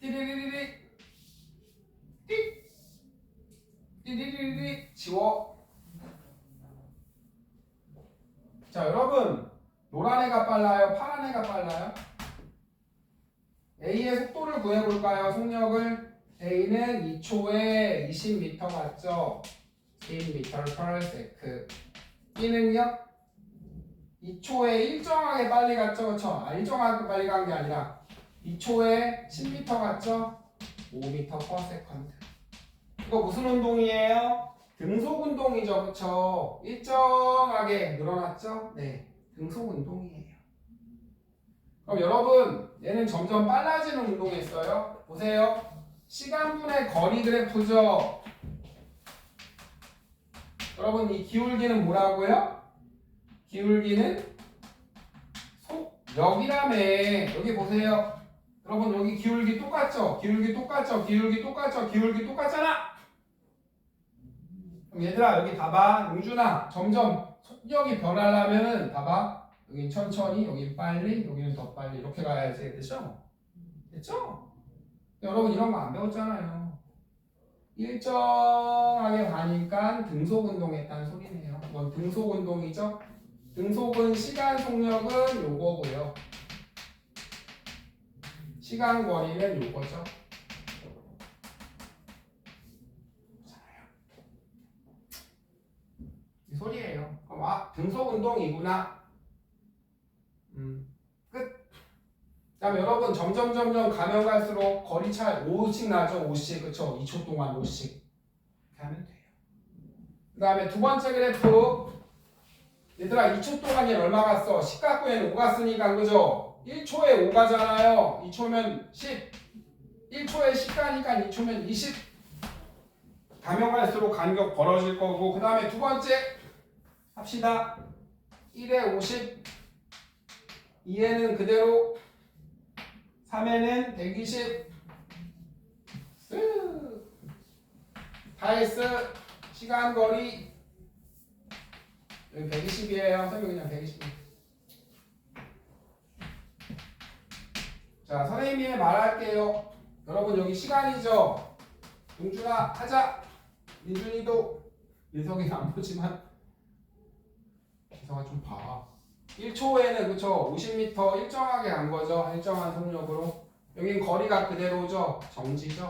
111, 띠리리리 지워. 자, 여러분 노란 애가 빨라요? 파란 애가 빨라요? A의 속도를 구해볼까요? 속력을. A는 2초에 20m 같죠? 10m/s. B는요? 2초에 일정하게 빨리 갔죠? 그쵸? 일정하게 빨리 간 게 아니라 2초에 10m 같죠? 5m/s. 이거 무슨 운동이에요? 등속 운동이죠, 그쵸? 일정하게 늘어났죠? 네, 등속 운동이에요. 그럼 여러분, 얘는 점점 빨라지는 운동이었어요. 보세요. 시간분의 거리 그래프죠? 여러분, 이 기울기는 뭐라고요? 기울기는 속력이라며. 여기 보세요. 여러분, 여기 기울기 똑같죠? 기울기 똑같죠? 기울기 똑같죠? 기울기 똑같잖아? 그럼 얘들아 여기 봐봐. 용준아 점점 속력이 변하려면 봐봐. 여기 천천히, 여기 빨리, 여기는 더 빨리 이렇게 가야지. 됐죠? 됐죠? 여러분 이런 거 안 배웠잖아요. 일정하게 가니까 등속 운동했다는 소리네요. 이건 등속 운동이죠? 등속은 시간 속력은 요거고요. 시간 거리는 요거죠. 이 소리예요. 그럼 등속 운동이구나. 끝. 그다음 여러분 점점 가면 갈수록 거리 차이 5씩 나죠. 5씩. 그쵸? 2초 동안 5씩. 이렇게 하면 돼요. 그 다음에 두 번째 그래프. 얘들아 2초 동안 얘 얼마 갔어? 10 갖고 얘는 5 갔으니까 그죠? 1초에 5 가잖아요. 2초면 10. 1초에 10 가니까 2초면 20. 가면 갈수록 간격 벌어질 거고. 그 다음에 두 번째 합시다. 1에 50. 2에는 그대로. 3에는 120. 다 했어. 시간 거리 여기 120이에요. 선생님 그냥 120. 자, 선생님이 말할게요. 여러분 여기 시간이죠. 용준아 하자. 민준이도. 민석이는 안 보지만 민석아 좀 봐. 1초에는 그쵸 50m 일정하게 간 거죠. 일정한 속력으로. 여긴 거리가 그대로죠. 정지죠.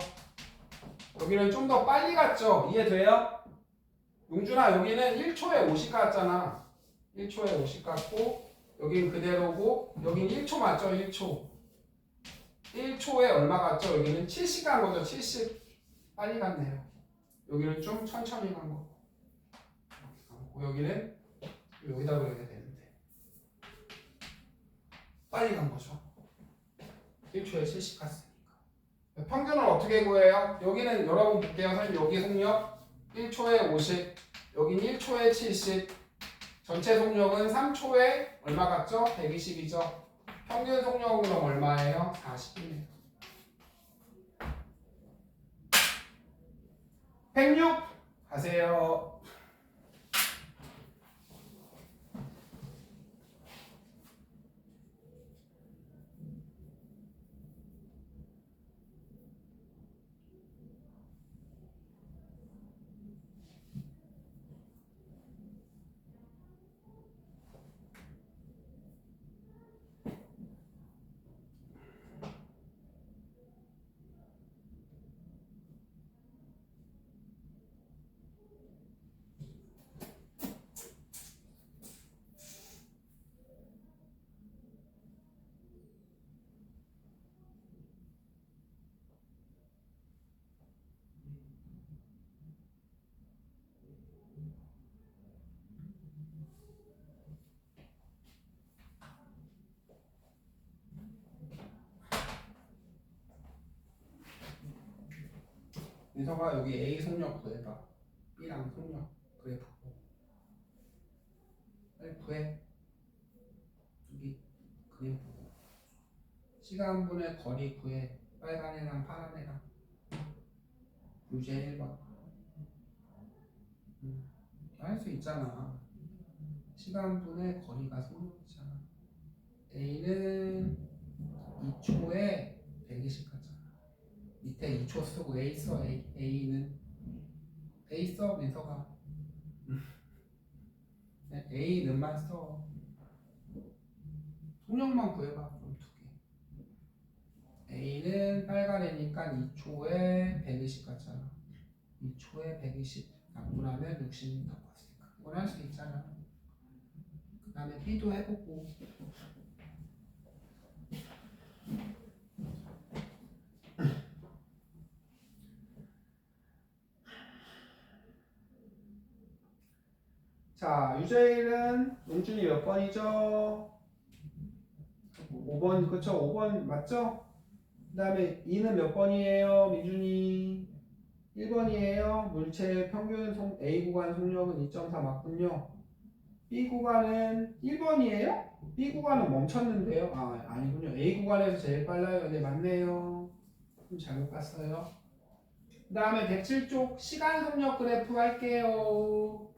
여기는 좀 더 빨리 갔죠. 이해돼요? 용준아 여기는 1초에 50 갔잖아. 1초에 50 갔고 여긴 그대로고 여긴 1초 맞죠? 1초. 1초에 얼마 갔죠? 여기는 70 간 거죠. 70. 빨리 갔네요. 여기는 좀 천천히 간 거고. 여기는 여기다 그려야 되는데 빨리 간 거죠. 1초에 70 갔으니까. 평균을 어떻게 구해요? 여기는 여러분 볼게요. 선생님 여기 속력 1초에 50, 여긴 1초에 70. 전체 속력은 3초에 얼마 갔죠? 120이죠. 평균 속력은 그럼 얼마예요? 40이네요. 106 가세요. 민서가 여기 A 속력 구해봐. B랑 속력 그래프. 구해. 여기 그림 보고. 시간분의 거리 구해. 빨간 애랑 파란 애랑. 유제 1번. 할 수 있잖아. 시간분의 거리가 속력이잖아. A는 2초에 120 같잖아. 밑에 2초 쓰고 A 써. A는 A 써. 민서가 A는만 써. 속력만 구해봐. 그럼 두 개. A는 빨간 애니까 2초에 120 같잖아. 2초에 120 약분하면 60m 컸으니까 이건 할 수 있잖아. 그 다음에 B도 해보고. 자, 유제일은 용준이 몇 번이죠? 5번, 그쵸? 5번 맞죠? 그 다음에 2는 몇 번이에요? 민준이 1번이에요. 물체의 평균 A 구간 속력은 2.4 맞군요. B 구간은 1번이에요? B 구간은 멈췄는데요? 아, 아니군요. A 구간에서 제일 빨라요. 네, 맞네요. 좀 잘못 봤어요. 그 다음에 107쪽 시간 속력 그래프 할게요.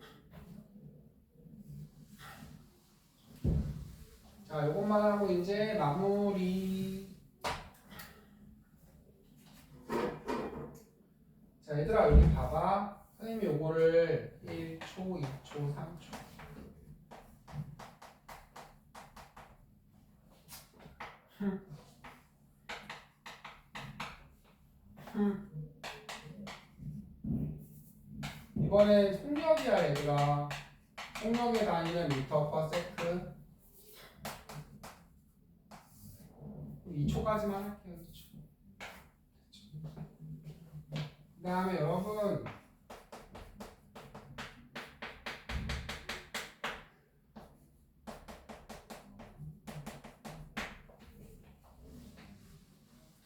자, 요것만 하고 이제 마무리. 자, 얘들아 여기 봐봐. 선생님이 요거를 1초, 2초, 3초. 이번엔 속력이야 얘들아. 속력의 단위는 미터 퍼 세크. 2초까지만 할게요. 2초. 그 다음에 여러분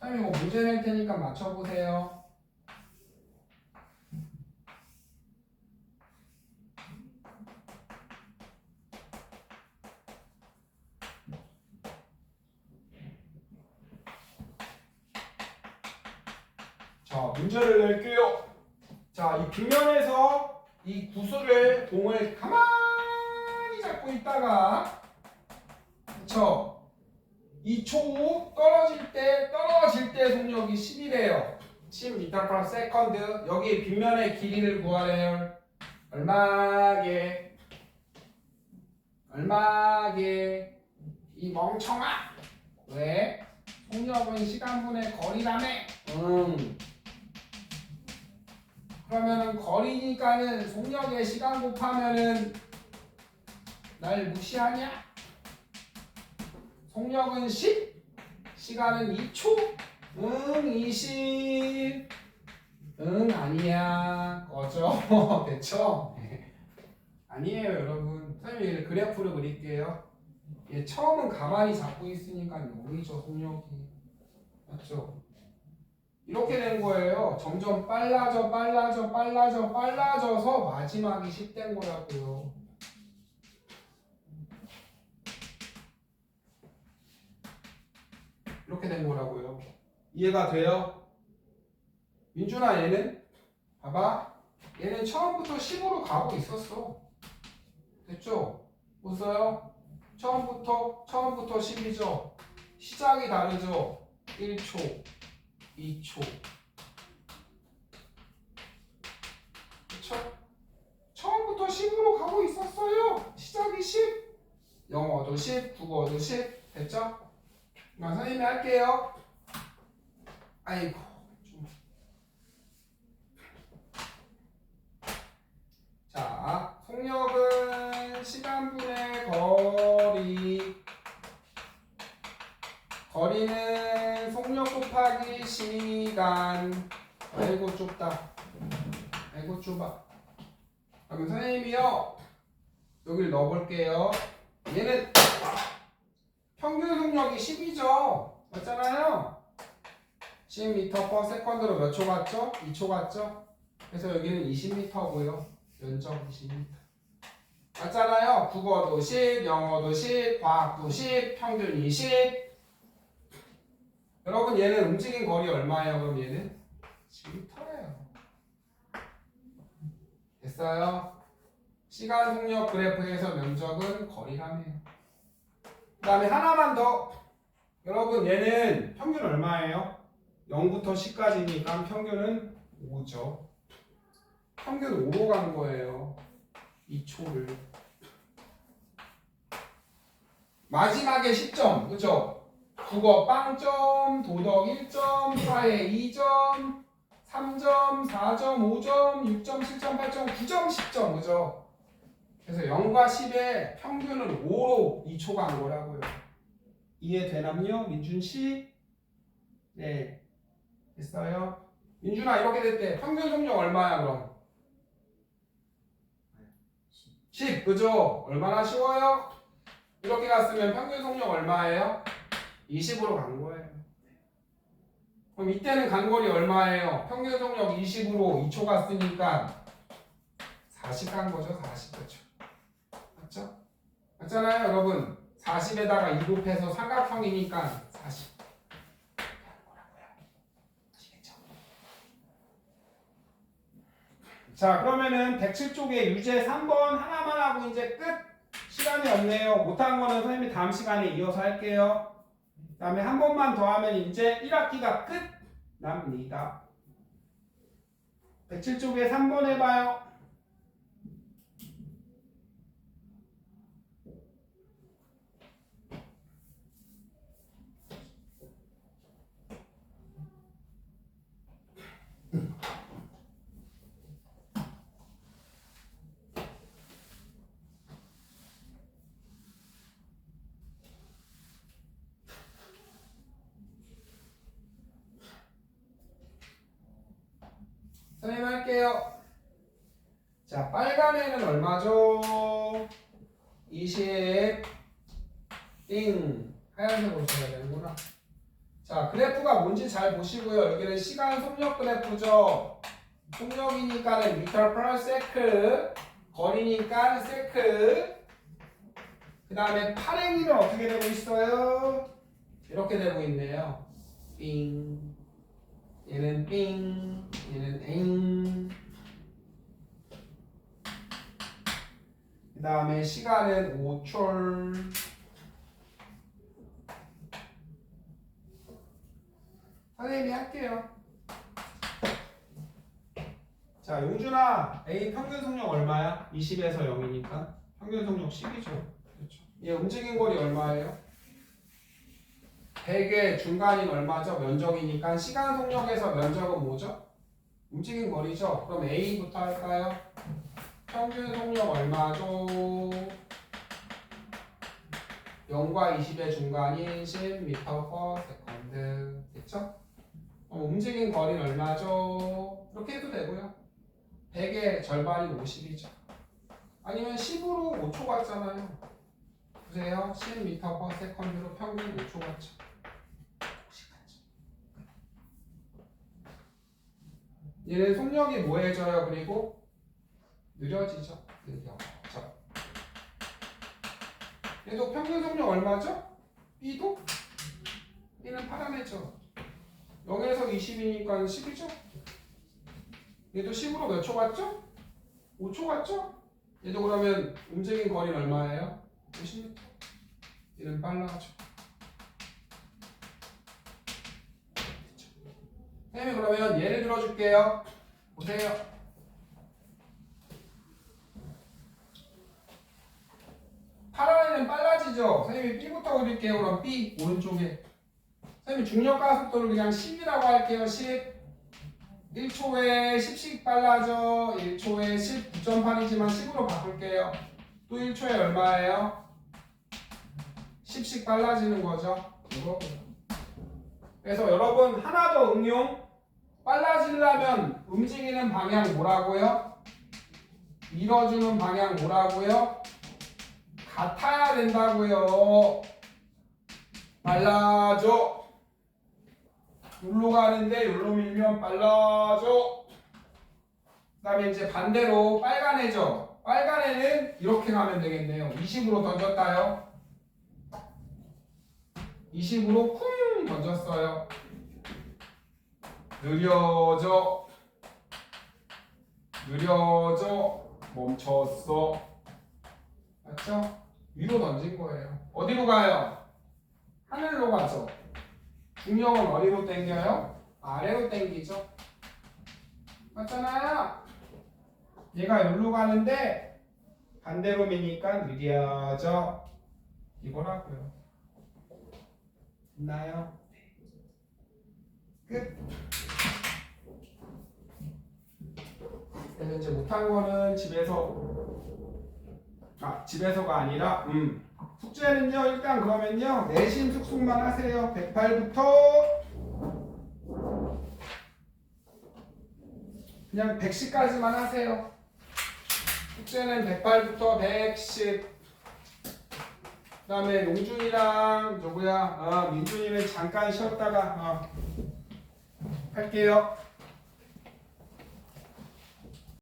선생님 이거 문제 낼 테니까 맞춰보세요. 자, 문제를 낼게요. 자, 이 빗면에서 이 구슬을 공을 가만히 잡고 있다가 그쵸? 2초 후 떨어질 때 속력이 10이래요. 10m/s. 여기 빗면의 길이를 구하래요. 얼마게? 이 멍청아. 왜? 속력은 시간분의 거리라며. 그러면은 거리니까는 속력에 시간 곱하면은 날 무시하냐? 속력은 10, 시간은 2초. 20. 아니야. 꺼져. 됐죠? 아니에요, 여러분. 선생님이 그래프를 그릴게요. 예, 처음은 가만히 잡고 있으니까 여기죠, 속력이. 맞죠? 이렇게 된 거예요. 점점 빨라져서 마지막이 10 된 거라고요. 이렇게 된 거라고요. 이해가 돼요? 민준아, 얘는? 봐봐. 얘는 처음부터 10으로 가고 있었어. 됐죠? 보세요. 처음부터 10이죠. 시작이 다르죠. 1초, 2초. 그쵸? 처음부터 10으로 가고 있었어요. 시작이 10. 영어도 10, 국어도 10. 됐죠? 그럼 선생님이 할게요. 아이고. 자, 속력은 시간분의 거리. 거리는 속력 곱하기 시간. 아이고 좁다. 아이고 좁아. 그럼 선생님이요. 여기를 넣어볼게요. 얘는 평균 속력이 10이죠. 맞잖아요. 10m/s로 몇 초 갔죠? 2초 갔죠? 그래서 여기는 20m고요. 면적 20m. 맞잖아요. 국어도 10, 영어도 10, 과학도 10, 평균이 10. 여러분 얘는 움직인 거리 얼마예요? 그럼 얘는 10m예요. 됐어요? 시간 속력 그래프에서 면적은 거리라네요. 그 다음에 하나만 더. 여러분 얘는 평균 얼마예요? 0부터 10까지니까 평균은 5죠. 평균 5로 간 거예요. 2초를. 마지막에 10점, 그죠? 국어 빵점, 도덕 1점, 사회 2점, 3점, 4점, 5점, 6점, 7점, 8점, 9점, 10점, 그죠? 그래서 0과 10의 평균은 5로 2초 간 거라고요. 이해되나요? 민준 씨? 네. 됐어요? 민준아, 이렇게 됐대. 평균 속력 얼마야, 그럼? 10, 그죠? 얼마나 쉬워요? 이렇게 갔으면 평균 속력 얼마예요? 20으로 간 거예요. 그럼 이때는 간거리 얼마예요? 평균 속력 20으로 2초 갔으니까 40 간 거죠, 40. 그렇죠? 맞죠? 맞잖아요, 여러분. 40에다가 2 곱해서 삼각형이니까 40. 아시겠죠? 자, 그러면은 107쪽에 유제 3번 하나만 하고 이제 끝. 시간이 없네요. 못한 거는 선생님이 다음 시간에 이어서 할게요. 그 다음에 한 번만 더 하면 이제 1학기가 끝 납니다. 107쪽에 3번 해봐요. 선생님 할게요. 자, 빨간에는 얼마죠? 20 띵. 하얀색으로 써야 되는구나. 자, 그래프가 뭔지 잘 보시고요. 여기는 시간 속력 그래프죠. 속력이니까는 미터 per 세크, 거리니까 세크. 그 다음에 파랭이는 어떻게 되고 있어요? 이렇게 되고 있네요. 삥. 얘는 삥. 얘는 엥. 그 다음에 시간은 5초. 선생님이 할게요. 자, 용준아, A 평균 속력 얼마야? 20에서 0이니까 평균 속력 10이죠. 그렇죠. 얘 움직인 거리 얼마예요? 100의 중간인 얼마죠? 면적이니까 시간 속력에서 면적은 뭐죠? 움직인 거리죠. 그럼 A부터 할까요? 평균 속력 얼마죠? 0과 20의 중간인 10m/s. 됐죠? 움직인 거리는 얼마죠? 이렇게 해도 되고요. 100의 절반이 50이죠. 아니면 10으로 5초 같잖아요. 보세요. 10m/s로 평균 5초 같죠. 50 같죠. 얘는 속력이 뭐해져요? 그리고 느려지죠. 느려져. 얘도 평균 속력 얼마죠? B도? B는 파란애죠. 0에서 20이니까 10이죠? 얘도 10으로 몇 초 갔죠? 5초 갔죠? 얘도 그러면 움직인 거리는 얼마예요? 50m. 얘는 빨라져. 선생님이 그러면 예를 들어줄게요. 보세요. 파란 애는 빨라지죠? 선생님이 B부터 그릴게요. 그럼 B 오른쪽에. 선생님이 중력가속도를 그냥 10이라고 할게요. 10. 1초에 10씩 빨라져. 1초에 19.8이지만 10으로 바꿀게요. 또 1초에 얼마예요? 10씩 빨라지는 거죠. 이거고요. 그래서 여러분 하나 더 응용. 빨라지려면 움직이는 방향 뭐라고요? 밀어주는 방향 뭐라고요? 같아야 된다고요. 빨라져. 여기로 가는데 여기로 밀면 빨라져. 그 다음에 이제 반대로 빨간애죠. 빨간애는 이렇게 가면 되겠네요. 20으로 던졌다요. 20으로 쿵 던졌어요. 느려져. 멈췄어. 맞죠? 위로 던진 거예요. 어디로 가요? 하늘로 가죠. 중력은 어디로 당겨요? 아래로 당기죠. 맞잖아요. 얘가 여기로 가는데 반대로 미니까 느려져. 이거라고요. 있나요? 끝. 그래서 이제 못한 거는 집에서가 아니라 숙제는요 일단 그러면요 내신 숙속만 하세요. 108부터 그냥 110까지만 하세요. 숙제는 108부터 110. 그 다음에 용준이랑 누구야? 민준이는 잠깐 쉬었다가 할게요.